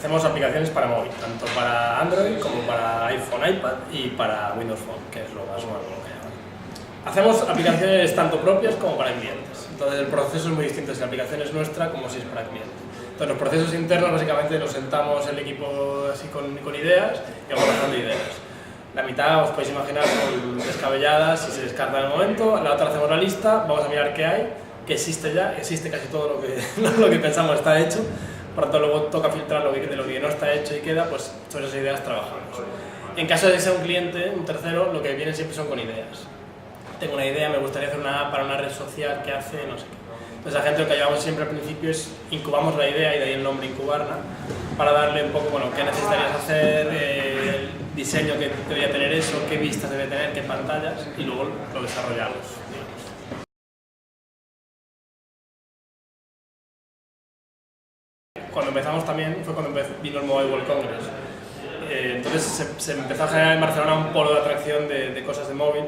Hacemos aplicaciones para móvil, tanto para Android como para iPhone, iPad y para Windows Phone, que es lo más nuevo que hay ahora. Hacemos aplicaciones tanto propias como para clientes. Entonces el proceso es muy distinto si la aplicación es nuestra como si es para cliente. Entonces los procesos internos básicamente nos sentamos el equipo así con ideas y vamos bajando ideas. La mitad os podéis imaginar son descabelladas y se descarta en el momento, la otra hacemos la lista, vamos a mirar qué hay, qué existe ya, existe casi todo lo que pensamos está hecho. Por tanto, luego toca filtrar de lo que no está hecho y queda, pues sobre esas ideas trabajamos. En caso de que sea un cliente, un tercero, lo que viene siempre son con ideas. Tengo una idea, me gustaría hacer una app para una red social que hace no sé qué. Entonces, la gente lo que llevamos siempre al principio es incubamos la idea, y de ahí el nombre incubarla, para darle un poco, bueno, qué necesitarías hacer, el diseño que debería tener eso, qué vistas debe tener, qué pantallas, y luego lo desarrollamos. Cuando empezamos también fue cuando vino el Mobile World Congress. Entonces se empezó a generar en Barcelona un polo de atracción de cosas de móvil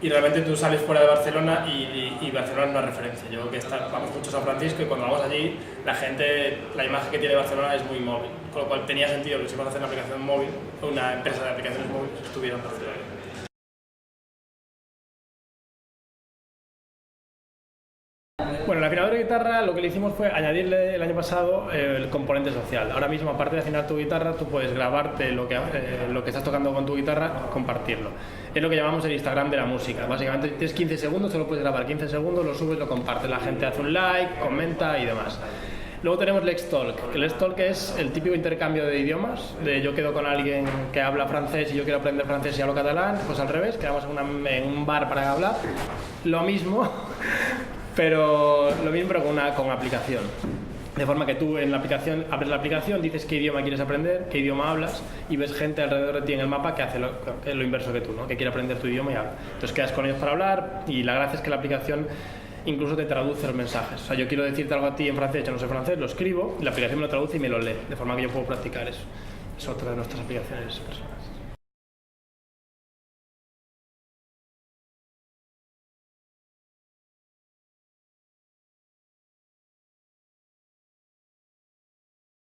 y realmente tú sales fuera de Barcelona y Barcelona es una referencia. Yo creo que vamos mucho a San Francisco y cuando vamos allí la imagen que tiene Barcelona es muy móvil, con lo cual tenía sentido que si vas a hacer una aplicación móvil, una empresa de aplicaciones móviles estuviera en Barcelona. Bueno, el afinador de guitarra lo que le hicimos fue añadirle el año pasado el componente social. Ahora mismo, aparte de afinar tu guitarra, tú puedes grabarte lo que estás tocando con tu guitarra, compartirlo. Es lo que llamamos el Instagram de la música. Básicamente tienes 15 segundos, solo puedes grabar 15 segundos, lo subes, lo compartes. La gente hace un like, comenta y demás. Luego tenemos Let's Talk, que Let's Talk es el típico intercambio de idiomas, de yo quedo con alguien que habla francés y yo quiero aprender francés y hablo catalán, pues al revés, quedamos en un bar para hablar, lo mismo, pero con aplicación. De forma que tú en la aplicación abres la aplicación, dices qué idioma quieres aprender, qué idioma hablas y ves gente alrededor de ti en el mapa que hace lo inverso que tú, ¿no? Que quiere aprender tu idioma y habla. Entonces quedas con ellos para hablar y la gracia es que la aplicación incluso te traduce los mensajes. O sea, yo quiero decirte algo a ti en francés, yo no sé francés, lo escribo y la aplicación me lo traduce y me lo lee, de forma que yo puedo practicar eso. Es otra de nuestras aplicaciones personales.